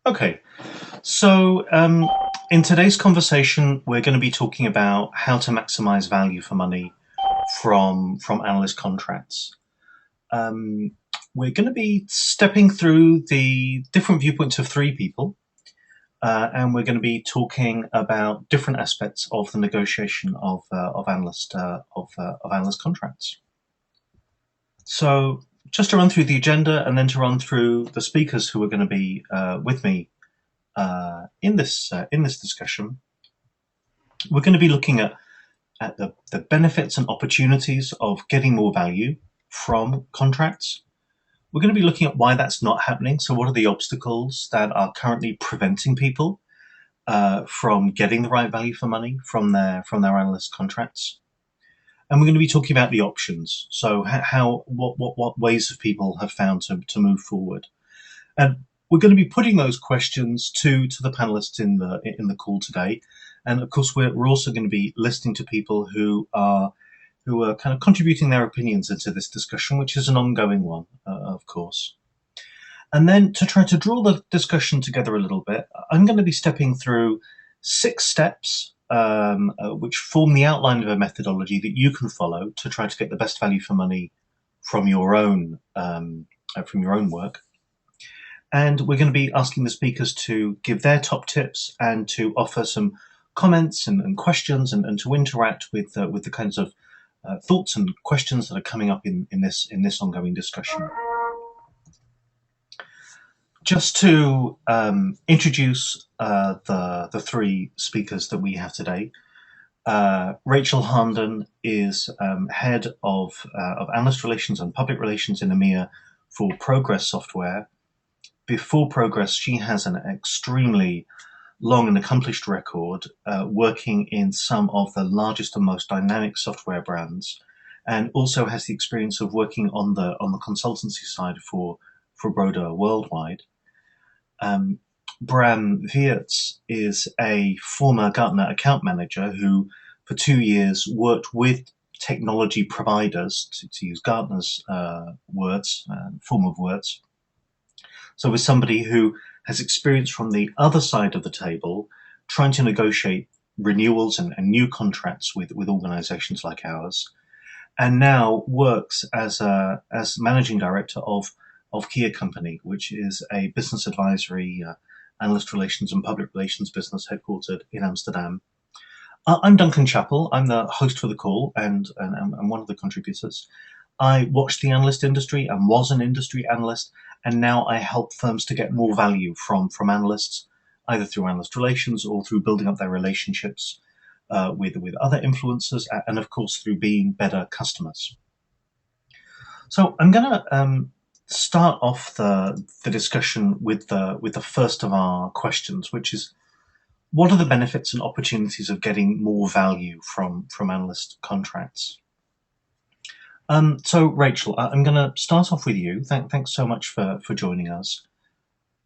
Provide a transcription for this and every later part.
Okay, so in today's conversation, we're going to be talking about how to maximize value for money from analyst contracts. Um, we're going to be stepping through the different viewpoints of three people, and we're going to be talking about different aspects of the negotiation of analyst contracts. So, just to run through the agenda, and then to run through the speakers who are going to be with me in this discussion, we're going to be looking at the benefits and opportunities of getting more value from contracts. We're going to be looking at why that's not happening. So, what are the obstacles that are currently preventing people from getting the right value for money from their analyst contracts? And we're going to be talking about the options. So, what ways of people have found to move forward. And we're going to be putting those questions to the panelists in the call today, and of course we're also going to be listening to people who are kind of contributing their opinions into this discussion, which is an ongoing one, of course. And then to try to draw the discussion together a little bit, I'm going to be stepping through 6 steps which form the outline of a methodology that you can follow to try to get the best value for money from your own work. And we're going to be asking the speakers to give their top tips and to offer some comments and questions and to interact with the kinds of thoughts and questions that are coming up in this ongoing discussion. Just to introduce the 3 speakers that we have today. Rachel Harnden is head of analyst relations and public relations in EMEA for Progress Software. Before Progress, she has an extremely long and accomplished record working in some of the largest and most dynamic software brands, and also has the experience of working on the consultancy side for Broder worldwide. Bram Weerts is a former Gartner account manager who, for 2 years, worked with technology providers, to use Gartner's words, form of words. So with somebody who has experience from the other side of the table, trying to negotiate renewals and new contracts with organizations like ours, and now works as managing director of Kea Company, which is a business advisory, analyst relations and public relations business headquartered in Amsterdam. I'm Duncan Chapple. I'm the host for the call and one of the contributors. I watched the analyst industry and was an industry analyst, and now I help firms to get more value from analysts, either through analyst relations or through building up their relationships with other influencers, and of course through being better customers. So I'm going to start off the discussion with the first of our questions, which is, what are the benefits and opportunities of getting more value from analyst contracts? So Rachel, I'm going to start off with you. Thanks so much for joining us.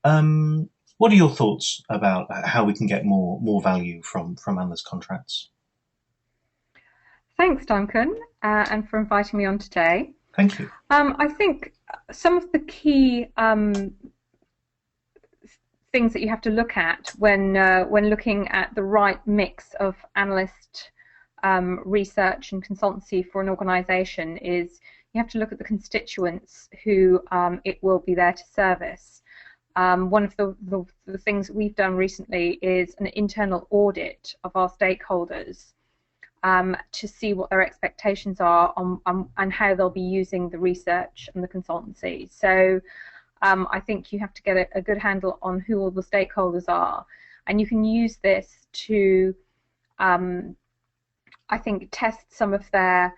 What are your thoughts about how we can get more value from analyst contracts? Thanks, Duncan, and for inviting me on today. Thank you. I think some of the key things that you have to look at when looking at the right mix of analyst research and consultancy for an organization is you have to look at the constituents who it will be there to service. One of the things that we've done recently is an internal audit of our stakeholders to see what their expectations are and how they'll be using the research and the consultancy. So I think you have to get a good handle on who all the stakeholders are, and you can use this to I think test some of their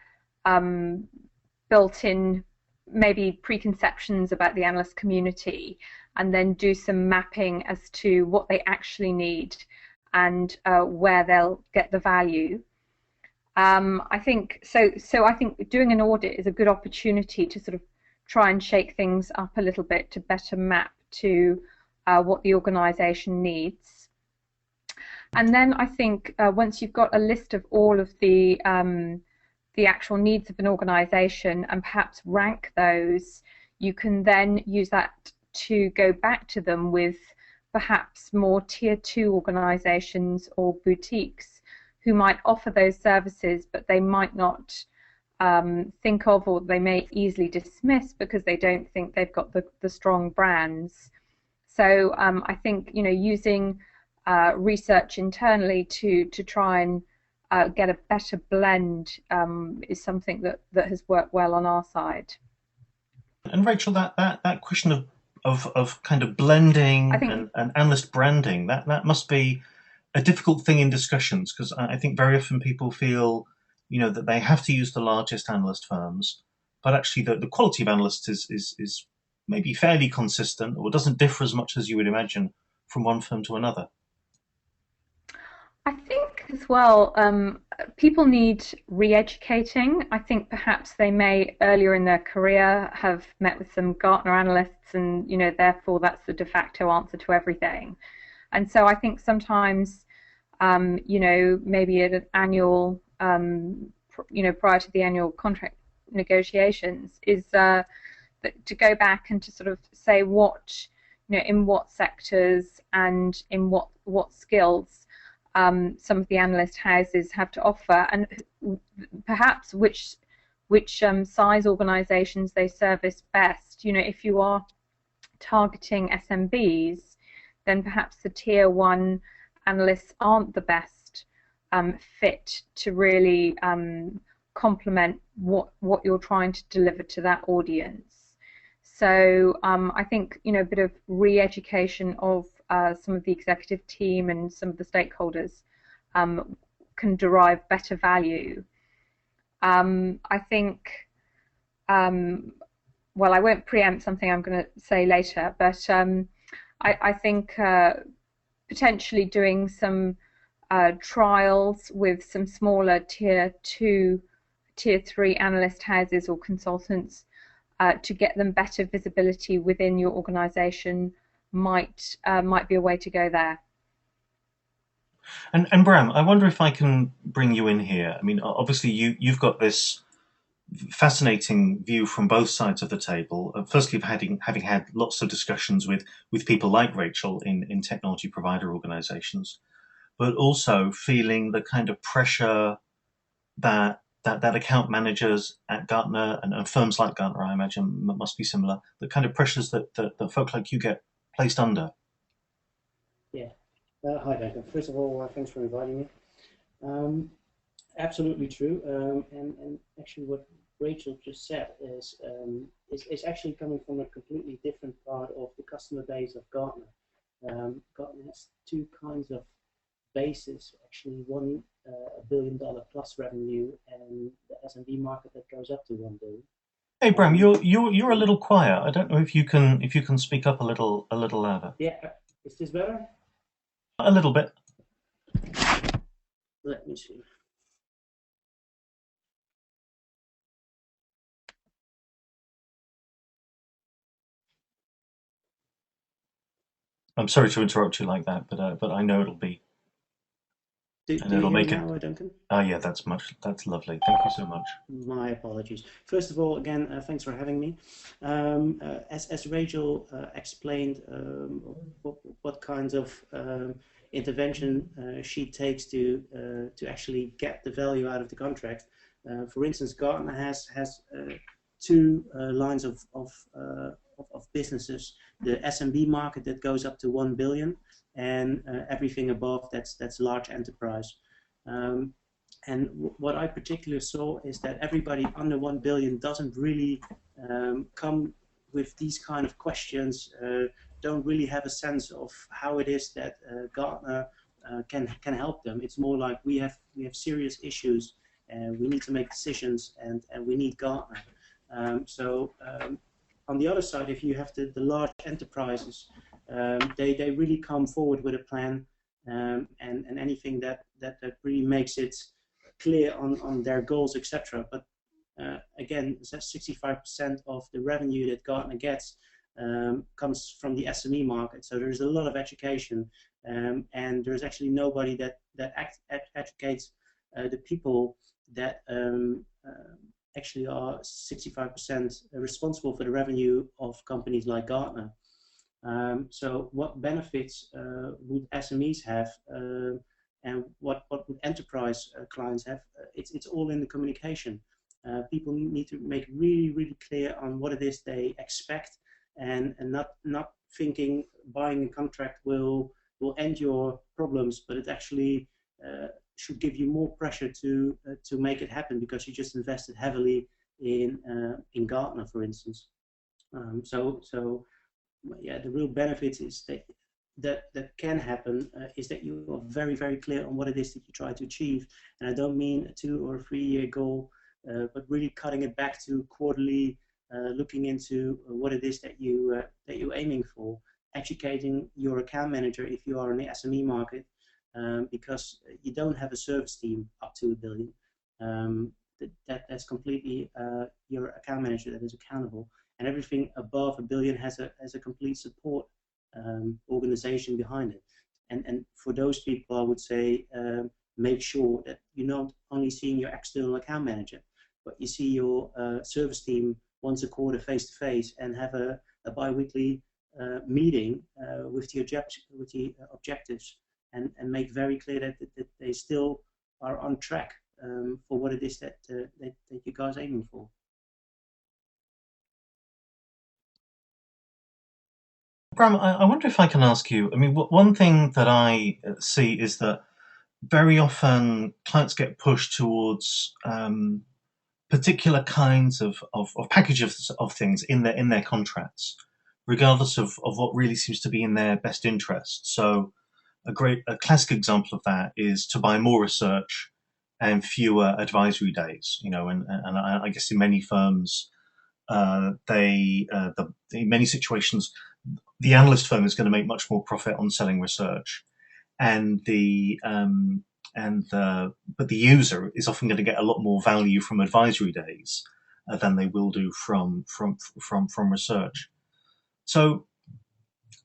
built-in maybe preconceptions about the analyst community, and then do some mapping as to what they actually need and where they'll get the value. I think so. I think doing an audit is a good opportunity to sort of try and shake things up a little bit to better map to what the organisation needs. And then I think once you've got a list of all of the actual needs of an organisation and perhaps rank those, you can then use that to go back to them with perhaps more tier 2 organizations or boutiques who might offer those services, but they might not think of, or they may easily dismiss because they don't think they've got the strong brands. So I think, you know, using research internally to try and get a better blend is something that has worked well on our side. And Rachel, that question of kind of blending and analyst branding, that must be a difficult thing in discussions, because I think very often people feel, you know, that they have to use the largest analyst firms, but actually the quality of analysts is maybe fairly consistent, or doesn't differ as much as you would imagine from one firm to another. I think as well, people need re-educating. I think perhaps they may earlier in their career have met with some Gartner analysts, and you know, therefore that's the de facto answer to everything. And so I think sometimes, you know, maybe at an annual, you know, prior to the annual contract negotiations, is to go back and to sort of say what, you know, in what sectors and in what skills some of the analyst houses have to offer, and perhaps which size organisations they service best. You know, if you are targeting SMBs, then perhaps the tier 1 analysts aren't the best fit to really complement what you're trying to deliver to that audience. So I think, you know, a bit of re-education of some of the executive team and some of the stakeholders can derive better value. I think, well, I won't preempt something I'm going to say later, but I think potentially doing some trials with some smaller tier 2, tier 3 analyst houses or consultants to get them better visibility within your organisation might be a way to go there. And Bram, I wonder if I can bring you in here. I mean, obviously you've got this fascinating view from both sides of the table. Firstly, of having had lots of discussions with people like Rachel in technology provider organisations, but also feeling the kind of pressure that account managers at Gartner and firms like Gartner, I imagine, must be similar. The kind of pressures that folk like you get placed under. Yeah. Hi, Duncan. First of all, thanks for inviting me. Absolutely true. And actually, what Rachel just said is actually coming from a completely different part of the customer base of Gartner. Gartner has two kinds of bases. Actually, one $1 billion plus revenue, and the SMB market that goes up to $1 billion. Hey Bram, you're a little quiet. I don't know if you can speak up a little louder. Yeah, is this better? A little bit. Let me see. I'm sorry to interrupt you like that, but I know it'll be. Do you hear me now, Duncan? Yeah, that's lovely. Thank you so much. My apologies. First of all, again, thanks for having me. As Rachel explained, what kinds of intervention she takes to actually get the value out of the contract. For instance, Gartner has two lines of businesses: the SMB market that goes up to 1 billion, and everything above that's large enterprise. And what I particularly saw is that everybody under 1 billion doesn't really come with these kind of questions, don't really have a sense of how it is that Gartner can help them. It's more like we have serious issues, and we need to make decisions, and we need Gartner. On the other side, if you have the large enterprises, they really come forward with a plan, and anything that really makes it clear on their goals, etc. But again, 65% of the revenue that Gartner gets comes from the SME market. So there's a lot of education, and there's actually nobody that educates the people that actually are 65% responsible for the revenue of companies like Gartner. So what benefits would SMEs have, and what would enterprise clients have? It's all in the communication. People need to make really clear on what it is they expect, and not thinking buying a contract will end your problems, but it actually should give you more pressure to make it happen, because you just invested heavily in Gartner, for instance. So yeah, the real benefit is that can happen is that you are very clear on what it is that you try to achieve. And I don't mean a 2 or 3 year goal, but really cutting it back to quarterly, looking into what it is that you're aiming for, educating your account manager if you are in the SME market, because you don't have a service team up to $1 billion. That's completely your account manager that is accountable, and everything above $1 billion has a complete support organization behind it. And for those people, I would say make sure that you're not only seeing your external account manager, but you see your service team once a quarter face to face, and have a bi-weekly meeting with the objectives, and make very clear that they still are on track for what it is that you guys are aiming for. Bram, I wonder if I can ask you, I mean, one thing that I see is that very often clients get pushed towards particular kinds of packages of things in their contracts, regardless of what really seems to be in their best interest. So a classic example of that is to buy more research and fewer advisory days. You know, and I guess in many firms, in many situations, the analyst firm is going to make much more profit on selling research, and but the user is often going to get a lot more value from advisory days than they will do from research. So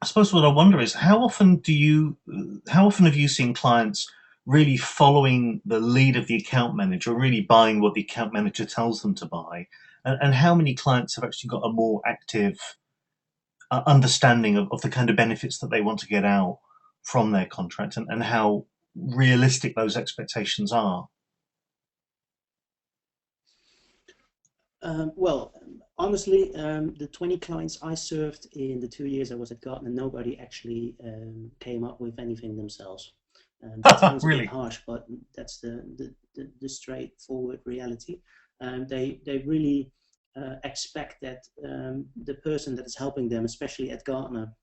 I suppose what I wonder is how often have you seen clients really following the lead of the account manager, really buying what the account manager tells them to buy, and how many clients have actually got a more active understanding of the kind of benefits that they want to get out from their contract, and how realistic those expectations are? Well, honestly, the 20 clients I served in the 2 years I was at Gartner, nobody actually came up with anything themselves. That sounds Really? a bit harsh, but that's the straightforward reality. They really expect that the person that is helping them, especially at Gartner,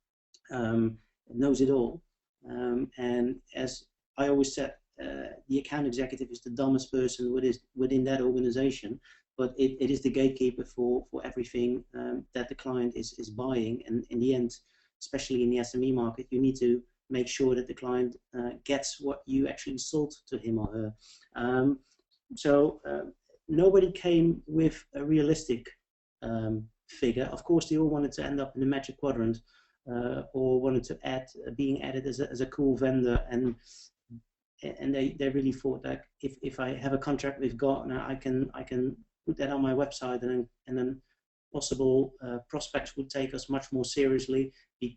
knows it all. And as I always said, the account executive is the dumbest person within that organization, but it is the gatekeeper for everything that the client is buying. And in the end, especially in the SME market, you need to make sure that the client gets what you actually sold to him or her. So nobody came with a realistic figure. Of course, they all wanted to end up in the magic quadrant, or wanted to being added as a cool vendor, and they really thought that if I have a contract with Gartner, I can put that on my website, and then possible prospects would take us much more seriously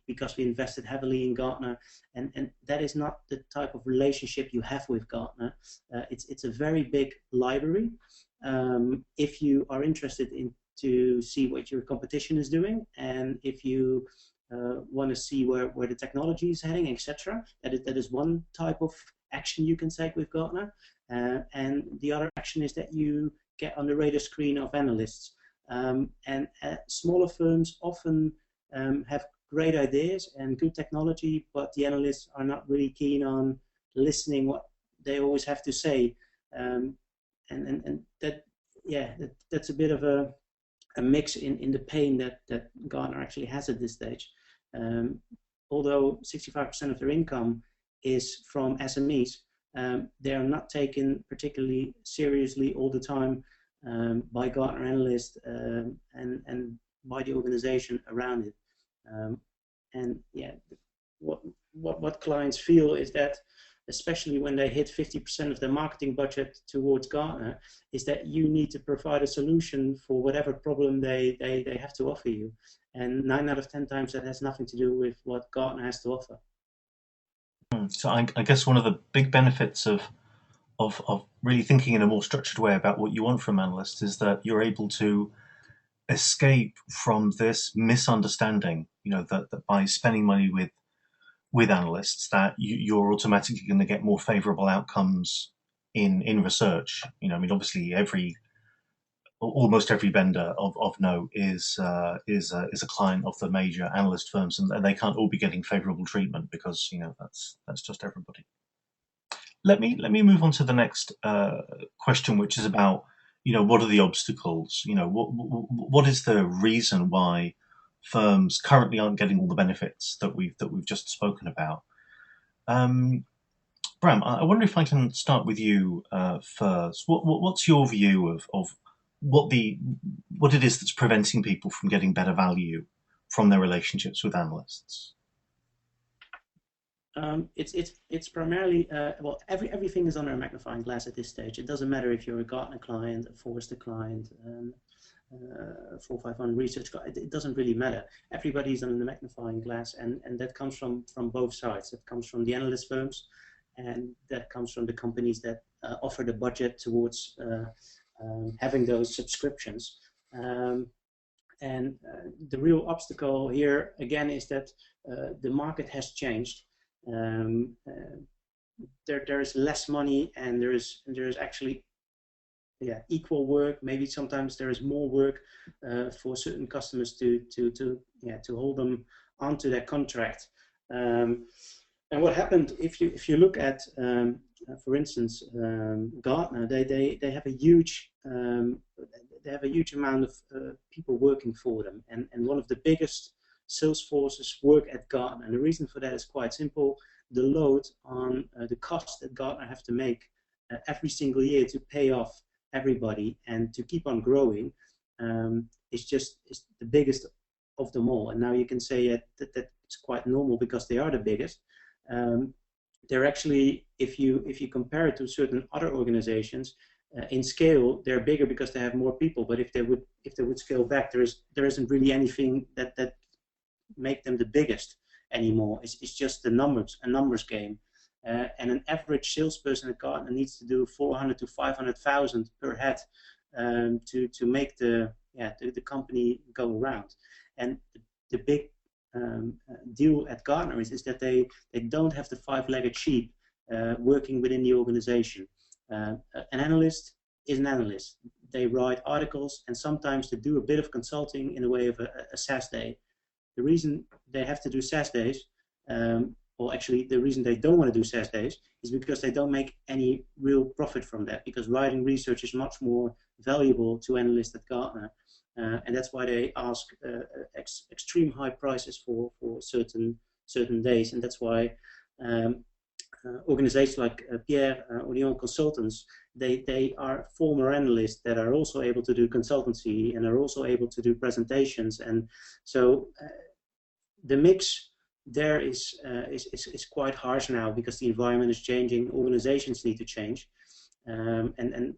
because we invested heavily in Gartner, and that is not the type of relationship you have with Gartner. It's a very big library. If you are interested in to see what your competition is doing, and if you want to see where the technology is heading, etc., that is one type of action you can take with Gartner, and the other action is that you get on the radar screen of analysts. And smaller firms often have great ideas and good technology, but the analysts are not really keen on listening what they always have to say, and that, yeah, that's a bit of a mix in the pain that Gartner actually has at this stage. Although 65% of their income is from SMEs, they are not taken particularly seriously all the time by Gartner analysts and by the organization around it. And yeah, what clients feel is that, especially when they hit 50% of their marketing budget towards Gartner, is that you need to provide a solution for whatever problem they have to offer you. And 9 out of 10 times that has nothing to do with what Gartner has to offer. So I guess one of the big benefits of really thinking in a more structured way about what you want from analysts is that you're able to escape from this misunderstanding, that by spending money with analysts, that you're automatically going to get more favorable outcomes in research. I mean, obviously, almost every vendor of note is a client of the major analyst firms, and they can't all be getting favorable treatment because that's just everybody. Let me move on to the next question, which is about what are the obstacles? What is the reason why firms currently aren't getting all the benefits that we've just spoken about? Bram, I wonder if I can start with you first. What's your view of what it is that's preventing people from getting better value from their relationships with analysts? It's primarily well, everything is under a magnifying glass at this stage. It doesn't matter if you're a Gartner client, a Forrester client, 451 research client. It doesn't really matter. Everybody's under the magnifying glass, and that comes from both sides. It comes from the analyst firms, and that comes from the companies that offer the budget towards having those subscriptions. And the real obstacle here again is that the market has changed. There is less money, and there is actually equal work. Maybe sometimes there is more work for certain customers to hold them onto their contract. And what happened if you look at for instance Gartner, they have a huge amount of people working for them, and one of the biggest sales forces work at Gartner. And the reason for that is quite simple. The load on the cost that Gartner have to make every single year to pay off everybody and to keep on growing is the biggest of them all. And now you can say that's quite normal because they are the biggest. They're actually, if you compare it to certain other organizations, in scale they're bigger because they have more people. But if they would scale back, there isn't really anything that make them the biggest anymore. It's just a numbers game. And an average salesperson at Gartner needs to do 400 to 500,000 per head to make the company go around. And the big deal at Gartner is that they don't have the five-legged sheep working within the organization. An analyst is an analyst. They write articles, and sometimes they do a bit of consulting in the way of a SaaS day. The reason they have to do SaaS days, or actually the reason they don't want to do SaaS days, is because they don't make any real profit from that, because writing research is much more valuable to analysts at Gartner. And that's why they ask extreme high prices for certain days, and that's why organizations like Pierre Orion Consultants, they are former analysts that are also able to do consultancy and are also able to do presentations, and so the mix there is quite harsh now because the environment is changing. Organizations need to change, and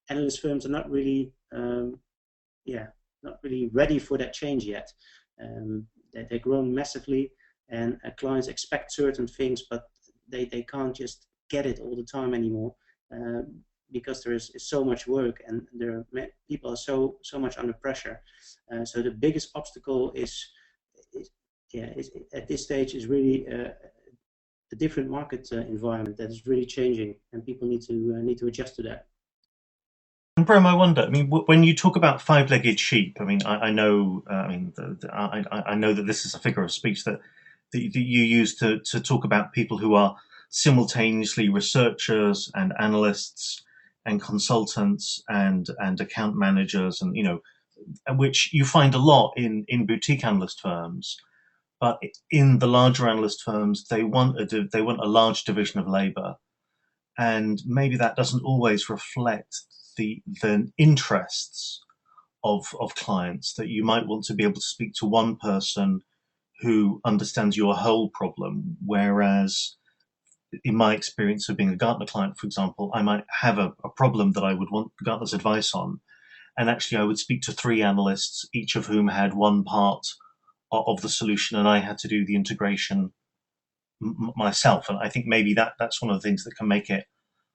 analyst firms are not really ready for that change yet. They've grown massively, and clients expect certain things, but they can't just get it all the time anymore because there is so much work, and people are so much under pressure. So the biggest obstacle is at this stage is really a different market environment that is really changing, and people need to adjust to that. And Bram, I wonder. I mean, when you talk about five-legged sheep, I mean, I know. I know that this is a figure of speech that you use to talk about people who are simultaneously researchers and analysts and consultants and account managers, and which you find a lot in boutique analyst firms. But in the larger analyst firms, they want a large division of labor, and maybe that doesn't always reflect the interests of clients, that you might want to be able to speak to one person who understands your whole problem, whereas in my experience of being a Gartner client, for example, I might have a problem that I would want Gartner's advice on, and actually I would speak to three analysts, each of whom had one part of the solution, and I had to do the integration myself. And I think maybe that's one of the things that can make it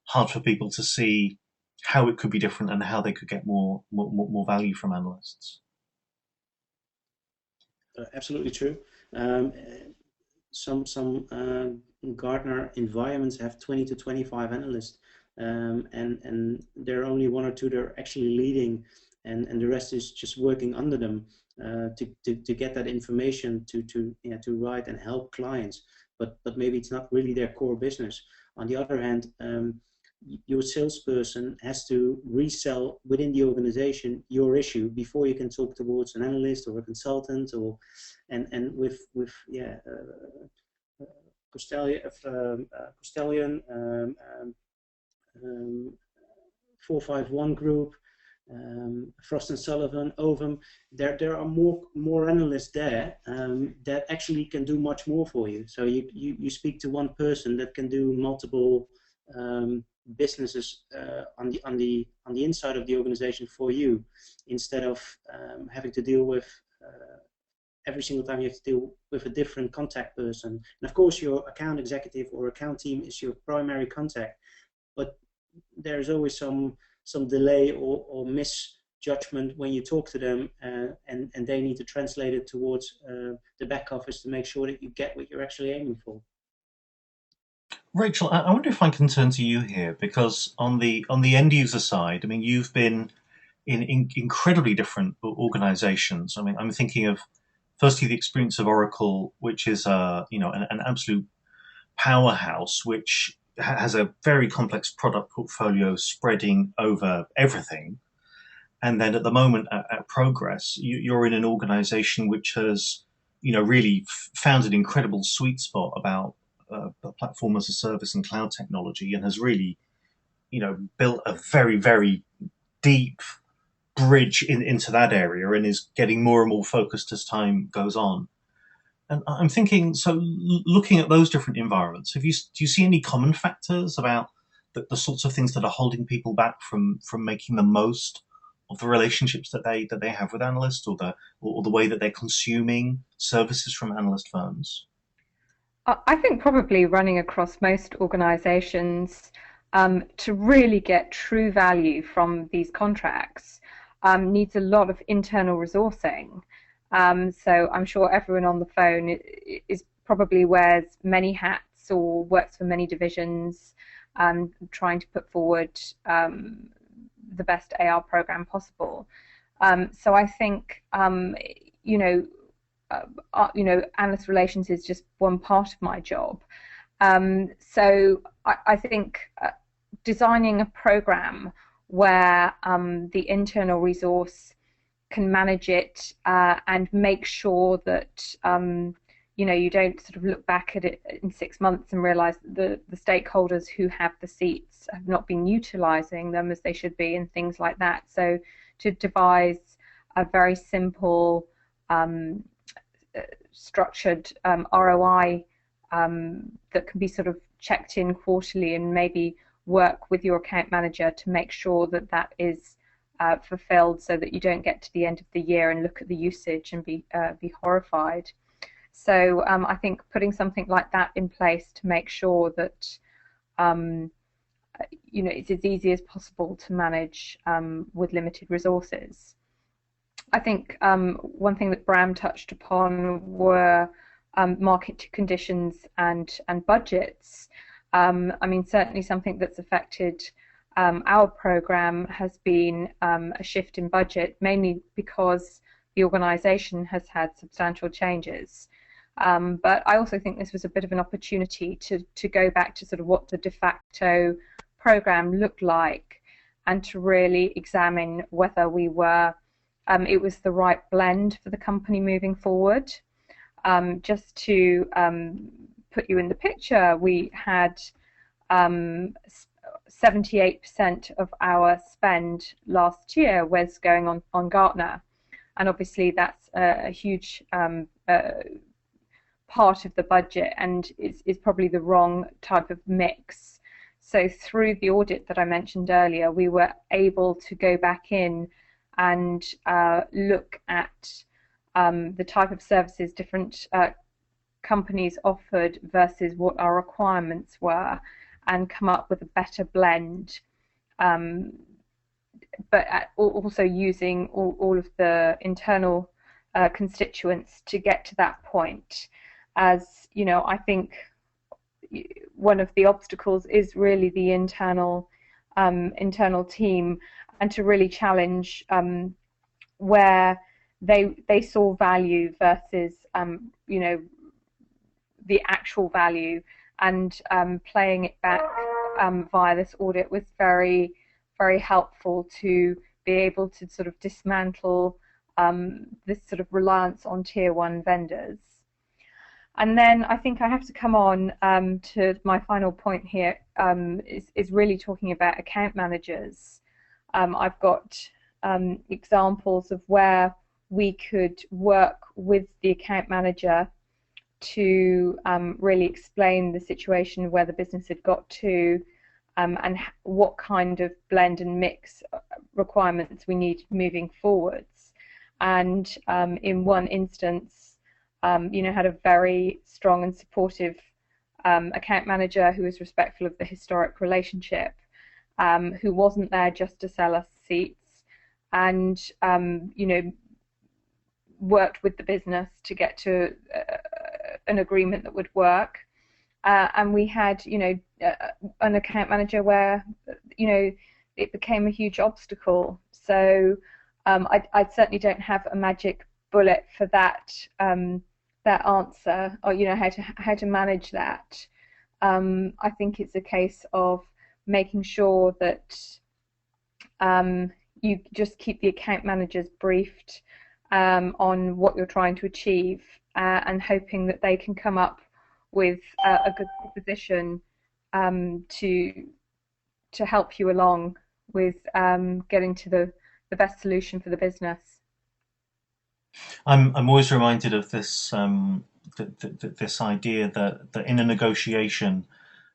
hard for people to see how it could be different and how they could get more value from analysts. Absolutely true. Some Gartner environments have 20 to 25 analysts, and there are only one or two that are actually leading, and the rest is just working under them to get that information to write and help clients. But maybe it's not really their core business. On the other hand, your salesperson has to resell within the organization your issue before you can talk towards an analyst or a consultant, or and with Costellian, 451 Group, Frost and Sullivan, Ovum. There are more analysts there that actually can do much more for you. So you speak to one person that can do multiple businesses on the inside of the organization for you, instead of having to deal with every single time you have to deal with a different contact person. And of course, your account executive or account team is your primary contact, but there's always some delay or misjudgment when you talk to them, and they need to translate it towards the back office to make sure that you get what you're actually aiming for. Rachel, I wonder if I can turn to you here, because on the end user side, I mean, you've been in incredibly different organizations. I mean, I'm thinking of firstly the experience of Oracle, which is an absolute powerhouse, which has a very complex product portfolio spreading over everything. And then at the moment at Progress, you're in an organization which has, really found an incredible sweet spot about platform as a service and cloud technology, and has really, built a very, very deep bridge into that area, and is getting more and more focused as time goes on. And I'm thinking, so looking at those different environments, do you see any common factors about the sorts of things that are holding people back from making the most of the relationships that they have with analysts, or the way that they're consuming services from analyst firms? I think probably running across most organizations, to really get true value from these contracts, needs a lot of internal resourcing. So I'm sure everyone on the phone is probably wears many hats or works for many divisions, trying to put forward the best AR program possible. So I think analyst relations is just one part of my job. So I think designing a program where the internal resource can manage it and make sure that you don't sort of look back at it in 6 months and realize that the stakeholders who have the seats have not been utilizing them as they should be, and things like that. So to devise a very simple structured ROI that can be sort of checked in quarterly, and maybe work with your account manager to make sure that that is fulfilled, so that you don't get to the end of the year and look at the usage and be horrified. So I think putting something like that in place to make sure that it's as easy as possible to manage with limited resources. I think one thing that Bram touched upon were market conditions and budgets. I mean, certainly something that's affected our program has been a shift in budget, mainly because the organisation has had substantial changes. But I also think this was a bit of an opportunity to go back to sort of what the de facto program looked like, and to really examine whether we were it was the right blend for the company moving forward. Just to put you in the picture, we had 78% of our spend last year was going on Gartner, and obviously that's a huge part of the budget, and is probably the wrong type of mix. So through the audit that I mentioned earlier, we were able to go back in and look at the type of services different companies offered versus what our requirements were, and come up with a better blend, but also using all of the internal constituents to get to that point. As you know, I think one of the obstacles is really the internal team, and to really challenge where they saw value versus you know, the actual value, and playing it back via this audit was very, very helpful to be able to sort of dismantle this sort of reliance on tier one vendors. And then I think I have to come on to my final point here, is really talking about account managers. I've got examples of where we could work with the account manager to really explain the situation where the business had got to, and what kind of blend and mix requirements we need moving forwards. And in one instance, you know, had a very strong and supportive account manager who was respectful of the historic relationship, who wasn't there just to sell us seats, and you know, worked with the business to get to an agreement that would work. And we had, you know, an account manager where, you know, it became a huge obstacle. So I certainly don't have a magic bullet for that that answer, or you know, how to manage that. I think it's a case of making sure that you just keep the account managers briefed on what you're trying to achieve, and hoping that they can come up with a good proposition to help you along with getting to the best solution for the business. I'm always reminded of this this idea that in a negotiation,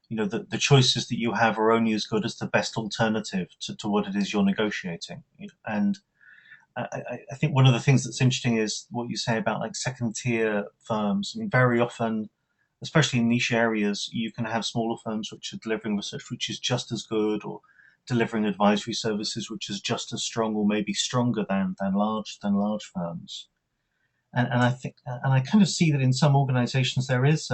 you know, the choices that you have are only as good as the best alternative to what it is you're negotiating. And I think one of the things that's interesting is what you say about like second tier firms. I mean, very often, especially in niche areas, you can have smaller firms which are delivering research which is just as good, or delivering advisory services which is just as strong or maybe stronger than large firms. And I think, and I kind of see that in some organisations there's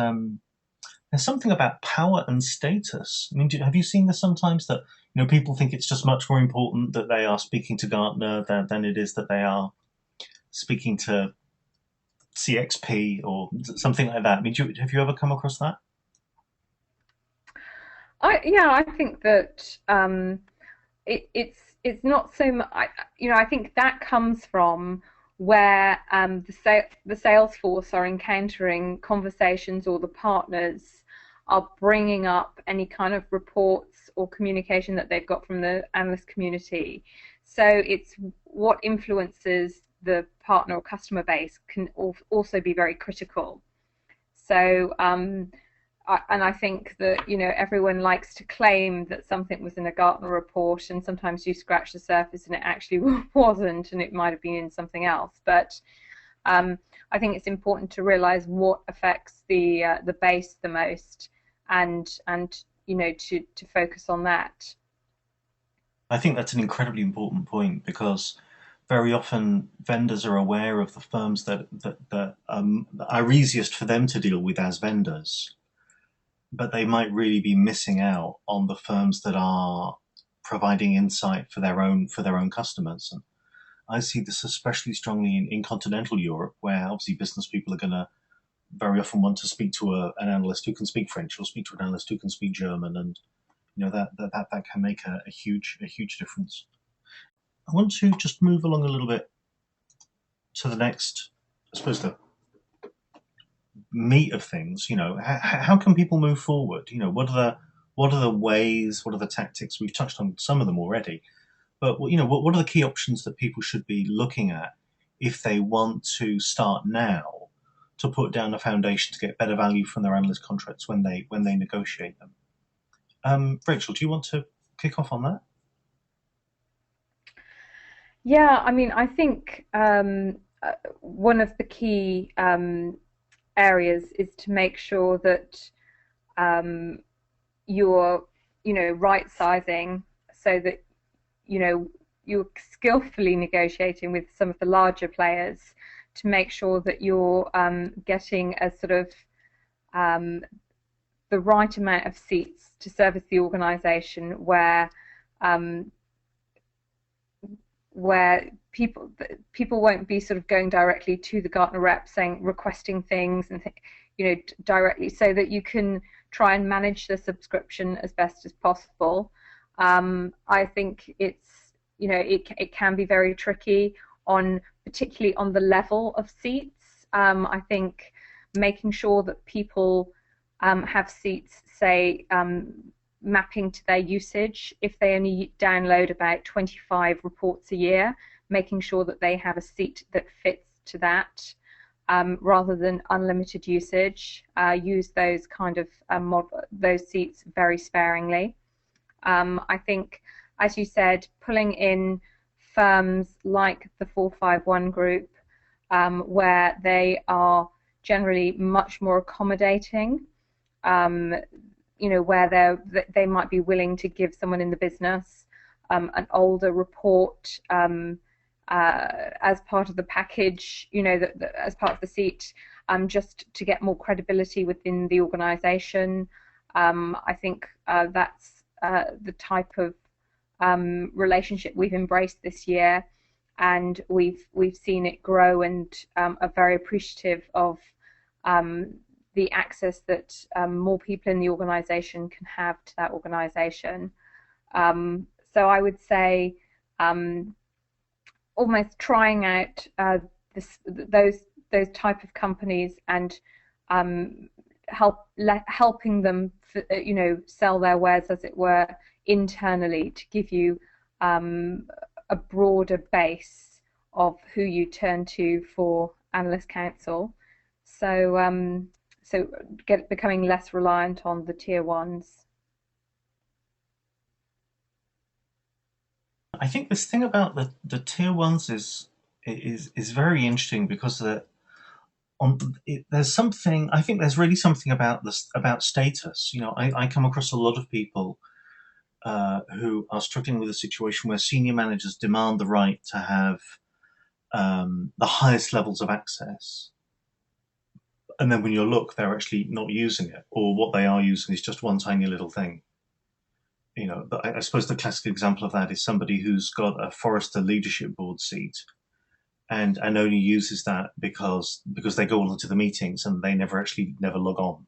something about power and status. I mean, have you seen this sometimes, that you know, people think it's just much more important that they are speaking to Gartner than it is that they are speaking to CXP or something like that? I mean, have you ever come across that? I think that it's not so much. You know, I think that comes from where the sales force are encountering conversations, or the partners are bringing up any kind of reports or communication that they've got from the analyst community. So it's what influences the partner or customer base can also be very critical. So and I think that, you know, everyone likes to claim that something was in a Gartner report, and sometimes you scratch the surface and it actually wasn't, and it might have been in something else. But I think it's important to realize what affects the base the most, and you know, to focus on that. I think that's an incredibly important point, because very often vendors are aware of the firms that are easiest for them to deal with as vendors, but they might really be missing out on the firms that are providing insight for their own customers. And I see this especially strongly in continental Europe, where obviously business people are going to very often want to speak to an analyst who can speak French, or speak to an analyst who can speak German, and you know, that can make a huge difference. I want to just move along a little bit to the next, I suppose, the meat of things. You know, how can people move forward? You know, what are the ways? What are the tactics? We've touched on some of them already, but you know, what are the key options that people should be looking at if they want to start now to put down a foundation to get better value from their analyst contracts when they negotiate them? Rachel, do you want to kick off on that? Yeah, I mean, I think one of the key areas is to make sure that you're, right sizing, so that, you're skillfully negotiating with some of the larger players to make sure that you're getting a sort of the right amount of seats to service the organisation, where people won't be sort of going directly to the Gartner rep requesting things and directly, so that you can try and manage the subscription as best as possible. I think it's it can be very tricky particularly on the level of seats. I think making sure that people have seats, say, mapping to their usage. If they only download about 25 reports a year, making sure that they have a seat that fits to that, rather than unlimited usage. Use those kind of those seats very sparingly. I think, as you said, pulling in firms like the 451 group, where they are generally much more accommodating, where they might be willing to give someone in the business an older report as part of the package, as part of the seat, just to get more credibility within the organisation. I think that's the type of relationship we've embraced this year, and we've seen it grow, and are very appreciative of the access that more people in the organisation can have to that organisation. So I would say almost trying out those type of companies, and helping them sell their wares, as it were, internally, to give you a broader base of who you turn to for analyst counsel. So becoming less reliant on the tier ones. I think this thing about the tier ones is very interesting, because there's something, I think there's really something about status. I come across a lot of people who are struggling with a situation where senior managers demand the right to have the highest levels of access, and then when you look, they're actually not using it, or what they are using is just one tiny little thing. I suppose the classic example of that is somebody who's got a Forrester leadership board seat, and only uses that because they go onto the meetings and they never log on.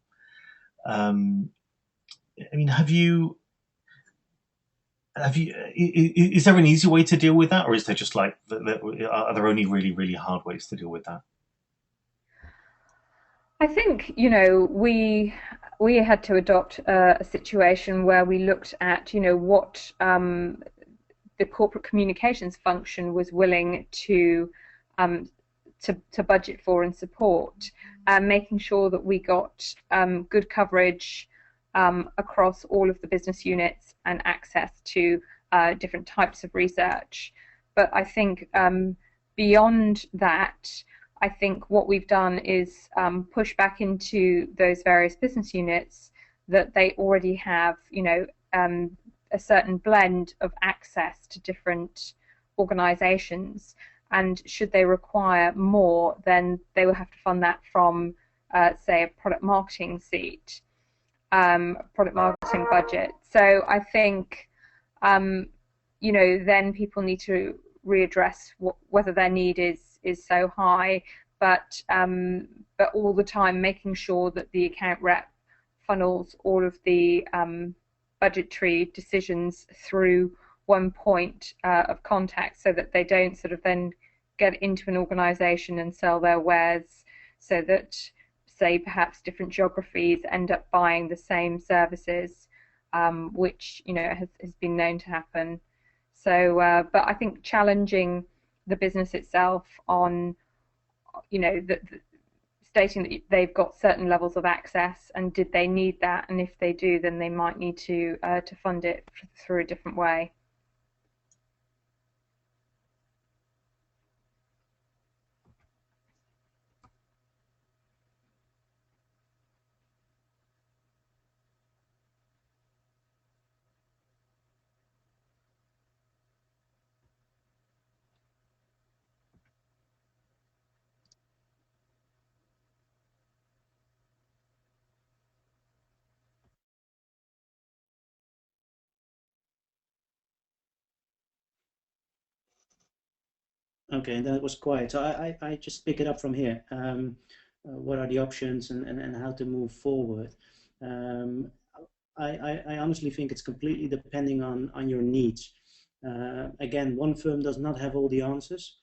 I mean, is there an easy way to deal with that, or is there just are there only really, really hard ways to deal with that? I think we had to adopt a situation where we looked at what the corporate communications function was willing to budget for and support, making sure that we got good coverage across all of the business units and access to different types of research. But I think beyond that, I think what we've done is push back into those various business units that they already have, a certain blend of access to different organisations, and should they require more, then they will have to fund that from, say, a product marketing seat, product marketing budget. So I think, then people need to readdress whether their need is so high, but all the time making sure that the account rep funnels all of the budgetary decisions through one point of contact, so that they don't sort of then get into an organisation and sell their wares, so that, say, perhaps different geographies end up buying the same services, which has been known to happen. So, but I think challenging the business itself on, stating that they've got certain levels of access, and did they need that, and if they do, then they might need to fund it through a different way. Okay, that was quiet. So I just pick it up from here. What are the options and how to move forward? Um, I honestly think it's completely depending on your needs. Again, one firm does not have all the answers,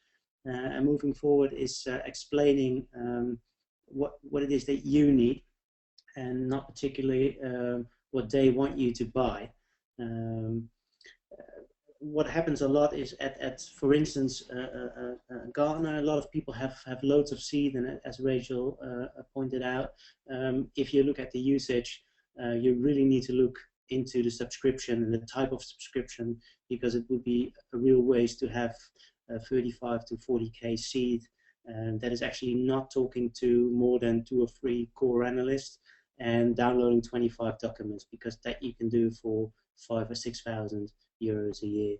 and moving forward is explaining what it is that you need, and not particularly what they want you to buy. Um, what happens a lot is at for instance, Gartner, a lot of people have loads of seed, and as Rachel pointed out, if you look at the usage, you really need to look into the subscription and the type of subscription, because it would be a real waste to have 35 to 40k seed, and that is actually not talking to more than 2 or 3 core analysts and downloading 25 documents, because that you can do for 5 or 6 thousand euros a year.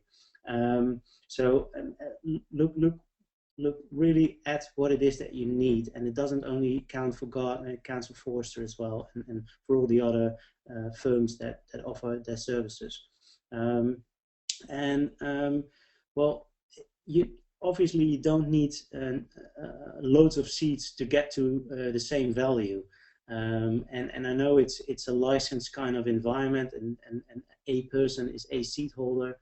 Look really at what it is that you need, and it doesn't only count for Gartner, it counts for Forrester as well, and for all the other firms that offer their services. Well, you obviously you don't need loads of seats to get to the same value. And I know it's a licensed kind of environment, and a person is a seat holder.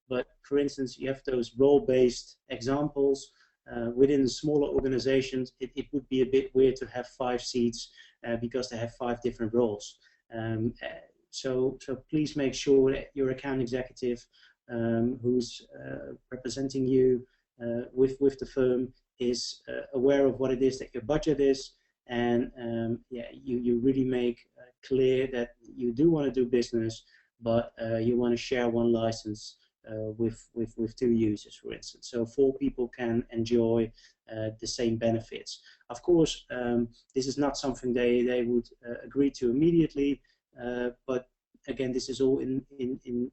But for instance, you have those role-based examples. Within smaller organizations, it would be a bit weird to have 5 seats because they have 5 different roles. So please make sure that your account executive who's representing you with the firm is aware of what it is that your budget is, and yeah, you really make clear that you do want to do business, but you want to share one license with 2 users, for instance, so 4 people can enjoy the same benefits. Of course, this is not something they would agree to immediately, but again, this is all in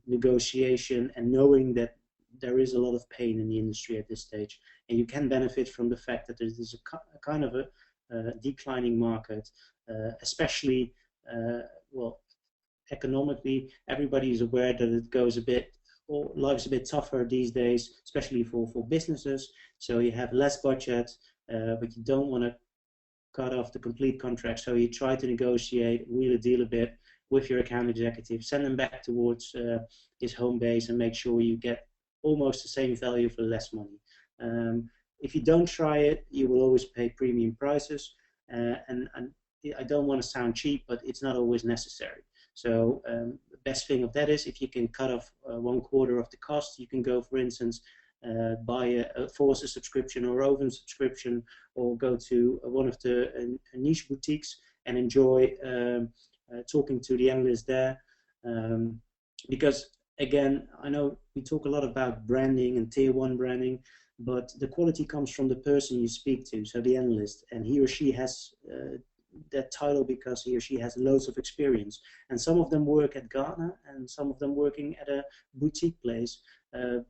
negotiation, and knowing that there is a lot of pain in the industry at this stage, and you can benefit from the fact that there is a kind of a declining market, especially well, economically. Everybody is aware that it goes a bit, or life's a bit tougher these days, especially for businesses. So you have less budget, but you don't want to cut off the complete contract. So you try to negotiate, wheel a deal a bit with your account executive, send them back towards his home base, and make sure you get almost the same value for less money. If you don't try it, you will always pay premium prices, and I don't want to sound cheap, but it's not always necessary. So the best thing of that is if you can cut off 1/4 of the cost, you can go, for instance, buy a Forrester subscription or Oven subscription, or go to one of the niche boutiques and enjoy talking to the analyst there. Because again, I know we talk a lot about branding and tier 1 branding, but the quality comes from the person you speak to, so the analyst, and he or she has that title because he or she has loads of experience, and some of them work at Gartner and some of them working at a boutique place,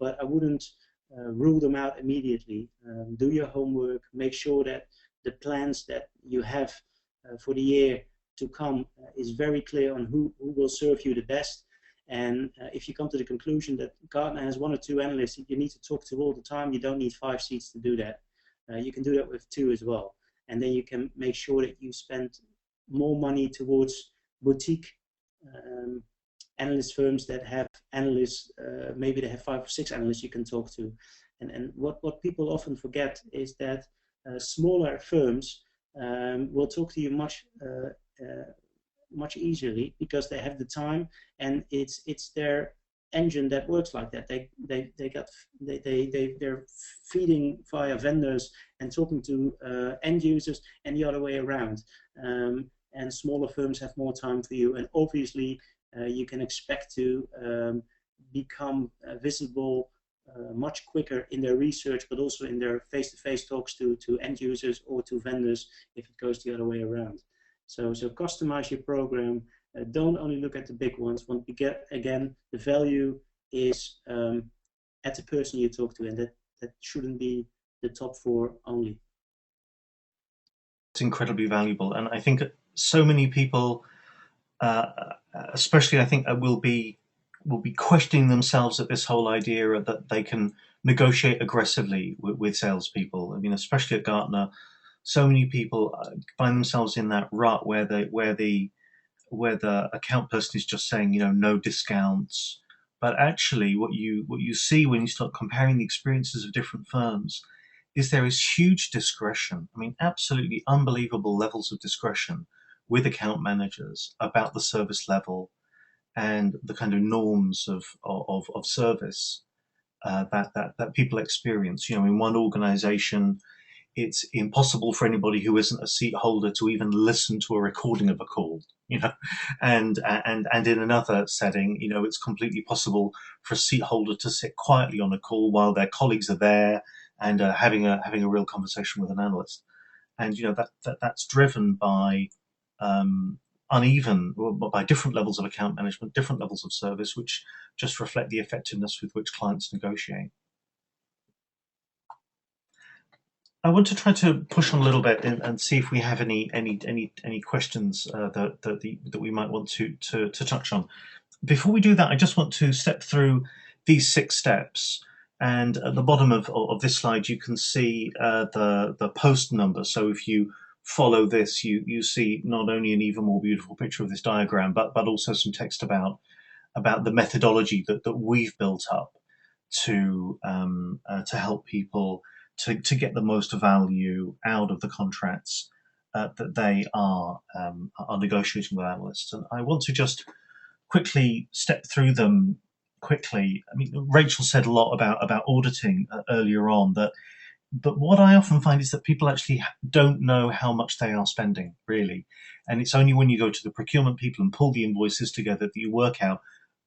but I wouldn't rule them out immediately. Do your homework, make sure that the plans that you have for the year to come is very clear on who will serve you the best. And if you come to the conclusion that Gartner has 1 or 2 analysts you need to talk to all the time, you don't need 5 seats to do that. You can do that with 2 as well. And then you can make sure that you spend more money towards boutique analyst firms that have analysts, maybe they have 5 or 6 analysts you can talk to. And what people often forget is that smaller firms will talk to you much easily because they have the time, and it's their engine that works like that. They're feeding via vendors and talking to end users, and the other way around. And smaller firms have more time for you, and obviously you can expect to become visible much quicker in their research, but also in their face-to-face talks to end users or to vendors if it goes the other way around. So customize your program. Don't only look at the big ones. Want to get, again, the value is at the person you talk to, and that shouldn't be the top 4 only. It's incredibly valuable, and I think so many people, especially I think will be questioning themselves at this whole idea that they can negotiate aggressively with salespeople. I mean, especially at Gartner, so many people find themselves in that rut where the account person is just saying, no discounts. But actually, what you see when you start comparing the experiences of different firms is there is huge discretion. I mean, absolutely unbelievable levels of discretion with account managers about the service level and the kind of norms of service that people experience. In one organization, it's impossible for anybody who isn't a seat holder to even listen to a recording of a call, and in another setting, it's completely possible for a seat holder to sit quietly on a call while their colleagues are there and having a real conversation with an analyst. And that's driven by uneven, by different levels of account management, different levels of service, which just reflect the effectiveness with which clients negotiate. I want to try to push on a little bit and see if we have any questions that we might want to touch on. Before we do that, I just want to step through these 6 steps. And at the bottom of this slide, you can see the post number. So if you follow this, you see not only an even more beautiful picture of this diagram, but also some text about the methodology that we've built up to help people to get the most value out of the contracts that they are negotiating with analysts. And I want to just quickly step through them quickly. I mean, Rachel said a lot about auditing earlier on, but what I often find is that people actually don't know how much they are spending, really. And it's only when you go to the procurement people and pull the invoices together that you work out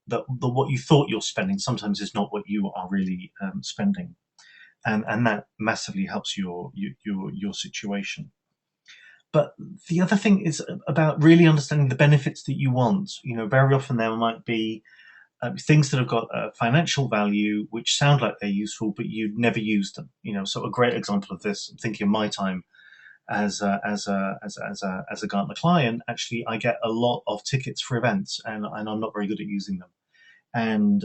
that what you thought you're spending sometimes is not what you are really spending. And that massively helps your situation. But the other thing is about really understanding the benefits that you want. Very often there might be things that have got financial value, which sound like they're useful, but you'd never use them. So a great example of this, I'm thinking of my time as a Gartner client. Actually, I get a lot of tickets for events, and I'm not very good at using them. And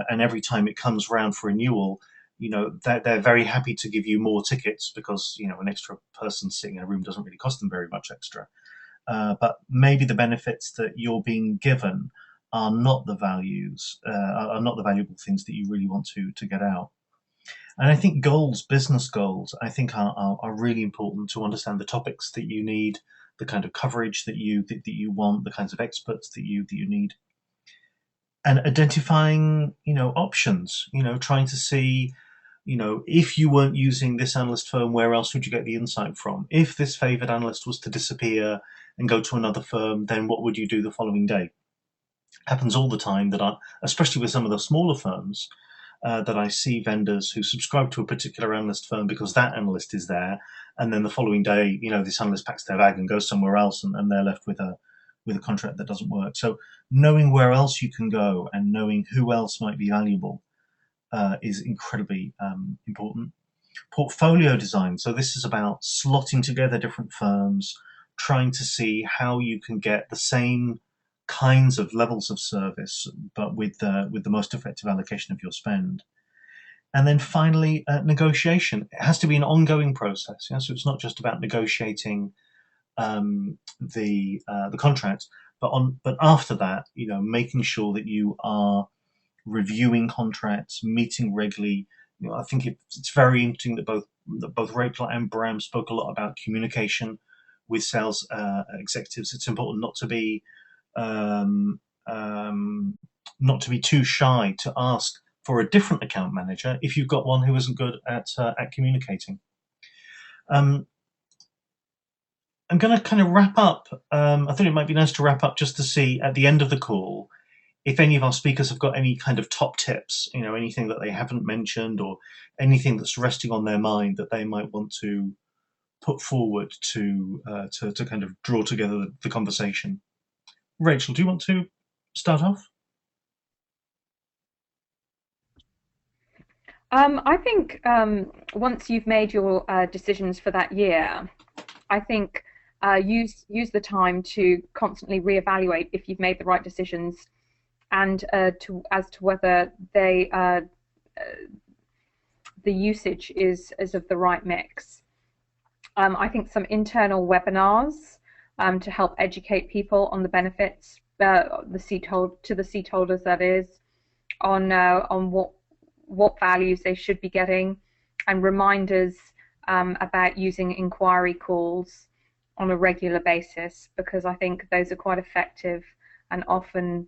every time it comes round for renewal, they're very happy to give you more tickets because an extra person sitting in a room doesn't really cost them very much extra. But maybe the benefits that you're being given are not the values, are not the valuable things that you really want to get out. And I think business goals, I think are really important to understand the topics that you need, the kind of coverage that you want, the kinds of experts that you need. And identifying, options, trying to see, if you weren't using this analyst firm, where else would you get the insight from? If this favored analyst was to disappear and go to another firm, then what would you do the following day? Happens all the time especially with some of the smaller firms, that I see vendors who subscribe to a particular analyst firm because that analyst is there, and then the following day, this analyst packs their bag and goes somewhere else, and they're left with a contract that doesn't work. So knowing where else you can go and knowing who else might be valuable is incredibly important. Portfolio design. So this is about slotting together different firms, trying to see how you can get the same kinds of levels of service, but with the most effective allocation of your spend. And then finally, negotiation. It has to be an ongoing process. So it's not just about negotiating the contract, but after that, making sure that you are reviewing contracts, meeting regularly. I think it's very interesting that both Rachel and Bram spoke a lot about communication with sales executives. It's important not to be too shy to ask for a different account manager if you've got one who isn't good at communicating. I'm going to kind of wrap up. I thought it might be nice to wrap up just to see at the end of the call if any of our speakers have got any kind of top tips, anything that they haven't mentioned or anything that's resting on their mind that they might want to put forward to kind of draw together the conversation. Rachel, do you want to start off? I think once you've made your decisions for that year, I think use the time to constantly reevaluate if you've made the right decisions, and as to whether they the usage is of the right mix. I think some internal webinars to help educate people on the benefits, to the seat holders, that is, on what values they should be getting, and reminders about using inquiry calls on a regular basis, because I think those are quite effective and often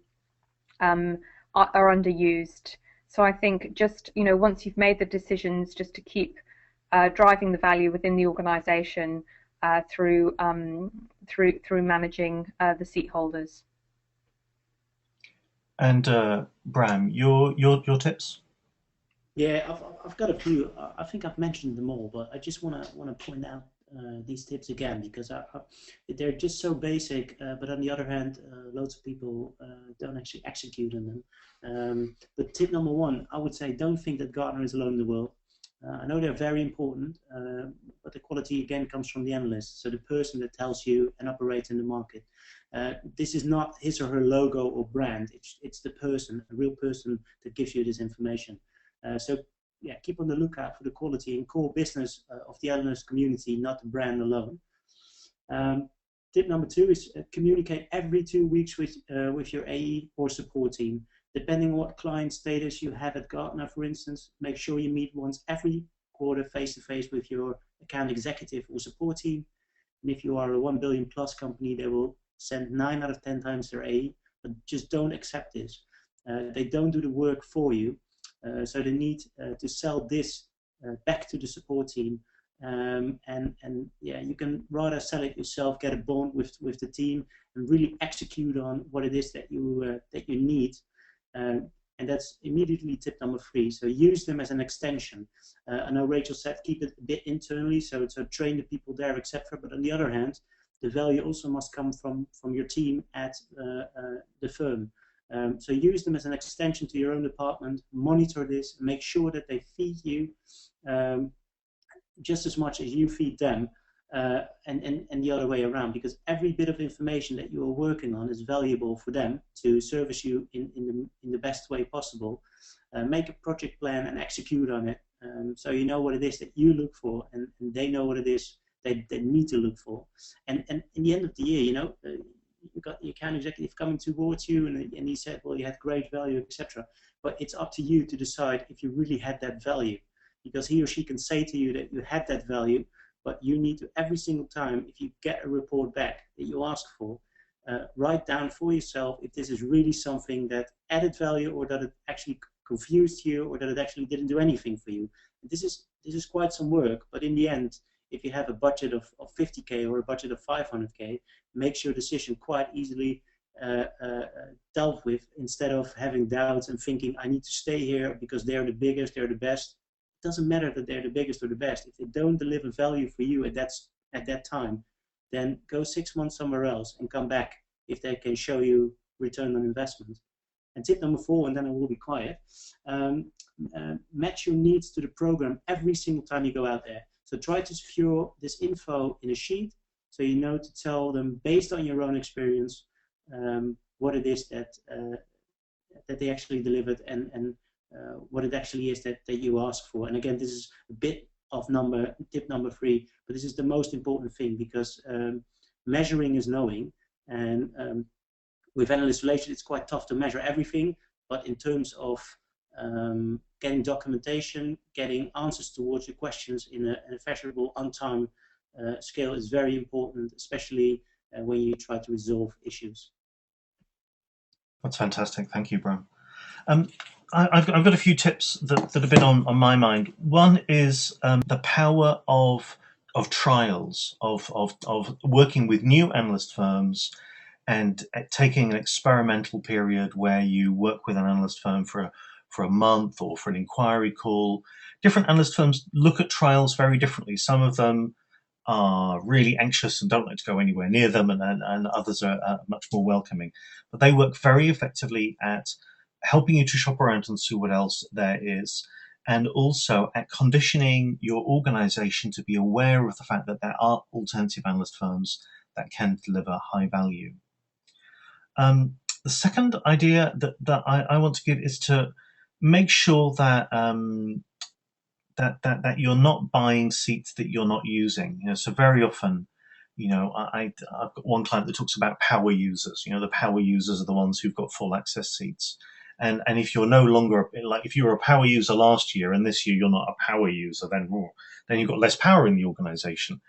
are underused. So I think just, once you've made the decisions, just to keep driving the value within the organisation through managing the seat holders. And Bram, your tips? Yeah, I've got a few. I think I've mentioned them all, but I just want to point out these tips again, because they're just so basic. But on the other hand, loads of people don't actually execute on them. But tip number one, I would say, don't think that Gartner is alone in the world. I know they're very important, but the quality again comes from the analyst. So the person that tells you and operates in the market. This is not his or her logo or brand. It's the person, a real person that gives you this information. So yeah, keep on the lookout for the quality and core business of the analyst community, not the brand alone. Tip number two is communicate every 2 weeks with your AE or support team. Depending on what client status you have at Gartner, for instance, make sure you meet once every quarter face-to-face with your account executive or support team. And if you are a 1 billion plus company, they will send 9 out of 10 times their AE, but just don't accept this. They don't do the work for you. So they need to sell this back to the support team, and yeah, you can rather sell it yourself, get a bond with the team, and really execute on what it is that you need, and that's immediately tip number 3. So use them as an extension. I know Rachel said keep it a bit internally, so train the people there, etc. But on the other hand, the value also must come from your team at the firm. So use them as an extension to your own department, monitor this, make sure that they feed you just as much as you feed them, and the other way around, because every bit of information that you are working on is valuable for them to service you in the best way possible. Make a project plan and execute on it, so you know what it is that you look for, and they know what it is they need to look for. And in the end of the year, you got the account executive coming towards you, and he said, well, you had great value, etc. But it's up to you to decide if you really had that value, because he or she can say to you that you had that value, but you need to, every single time, if you get a report back that you ask for, write down for yourself if this is really something that added value, or that it actually confused you, or that it actually didn't do anything for you. This is quite some work, but in the end, if you have a budget of 50K or a budget of 500K, makes your decision quite easily dealt with, instead of having doubts and thinking, I need to stay here because they're the biggest, they're the best. It doesn't matter that they're the biggest or the best. If they don't deliver value for you at that time, then go 6 months somewhere else and come back if they can show you return on investment. And tip number 4, and then I will be quiet, match your needs to the program every single time you go out there. So try to secure this info in a sheet, so you know to tell them based on your own experience what it is that they actually delivered, and what it actually is that you ask for. And again, this is a bit of tip number 3, but this is the most important thing, because measuring is knowing, and with analyst relations, it's quite tough to measure everything, but in terms of getting documentation, getting answers towards your questions in a measurable, on-time scale is very important, especially when you try to resolve issues. That's fantastic. Thank you, Bram. I've got a few tips that have been on my mind. One is the power of trials, of working with new analyst firms, and taking an experimental period where you work with an analyst firm for a month, or for an inquiry call. Different analyst firms look at trials very differently. Some of them are really anxious and don't like to go anywhere near them, and others are much more welcoming. But they work very effectively at helping you to shop around and see what else there is, and also at conditioning your organization to be aware of the fact that there are alternative analyst firms that can deliver high value. The second idea that I want to give is to make sure that that you're not buying seats that you're not using. So very often, I've got one client that talks about power users. The power users are the ones who've got full access seats. And if you're no longer, like, if you were a power user last year and this year you're not a power user, then you've got less power in the organization.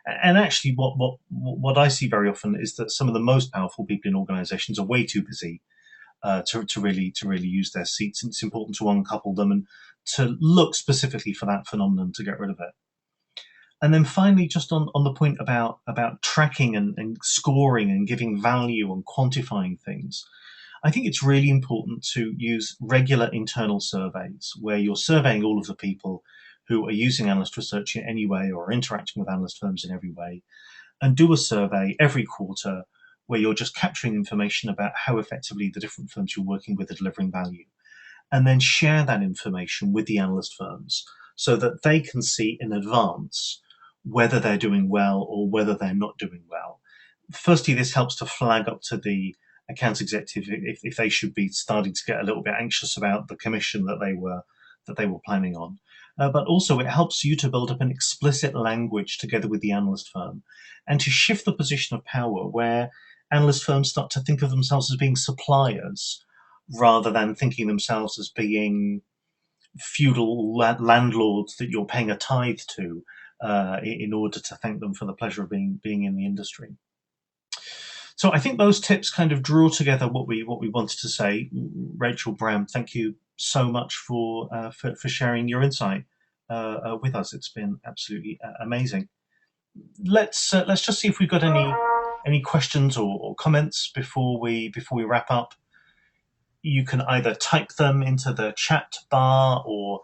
And actually, what I see very often is that some of the most powerful people in organizations are way too busy to really use their seats. And it's important to uncouple them and to look specifically for that phenomenon to get rid of it. And then finally, just on the point about tracking and scoring and giving value and quantifying things, I think it's really important to use regular internal surveys where you're surveying all of the people who are using analyst research in any way or interacting with analyst firms in every way, and do a survey every quarter where you're just capturing information about how effectively the different firms you're working with are delivering value, and then share that information with the analyst firms so that they can see in advance whether they're doing well or whether they're not doing well. Firstly, this helps to flag up to the accounts executive if they should be starting to get a little bit anxious about the commission that they were planning on. But also it helps you to build up an explicit language together with the analyst firm and to shift the position of power where analyst firms start to think of themselves as being suppliers rather than thinking themselves as being feudal landlords that you're paying a tithe to in order to thank them for the pleasure of being in the industry. So I think those tips kind of draw together what we wanted to say. Rachel, Bram, thank you so much for sharing your insight with us. It's been absolutely amazing. Let's just see if we've got any questions or comments before we wrap up. You can either type them into the chat bar, or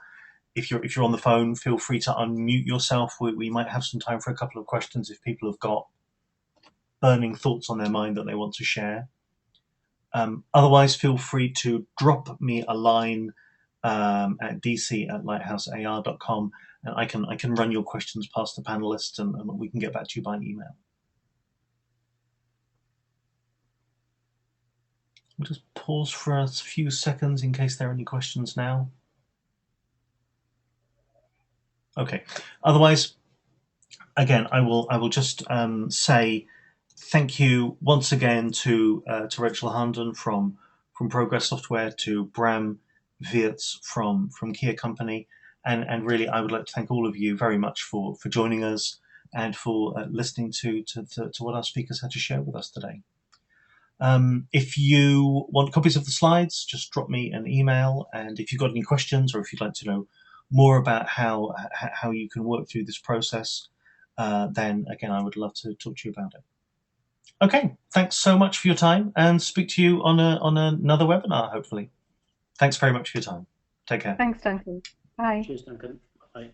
if you're on the phone, feel free to unmute yourself. We might have some time for a couple of questions if people have got burning thoughts on their mind that they want to share. Otherwise, feel free to drop me a line at dc@lighthousear.com, and I can run your questions past the panelists, and we can get back to you by email. We'll just pause for a few seconds in case there are any questions now. Okay. Otherwise, again, I will just say thank you once again to Rachel Harnden from Progress Software, to Bram Weerts from Kea Company, and really I would like to thank all of you very much for joining us and for listening to what our speakers had to share with us today. If you want copies of the slides, just drop me an email, and if you've got any questions or if you'd like to know more about how you can work through this process, then again I would love to talk to you about it. Okay, thanks so much for your time, and speak to you on another webinar, hopefully. Thanks very much for your time. Take care. Thanks, Duncan. Bye. Cheers, Duncan. Bye.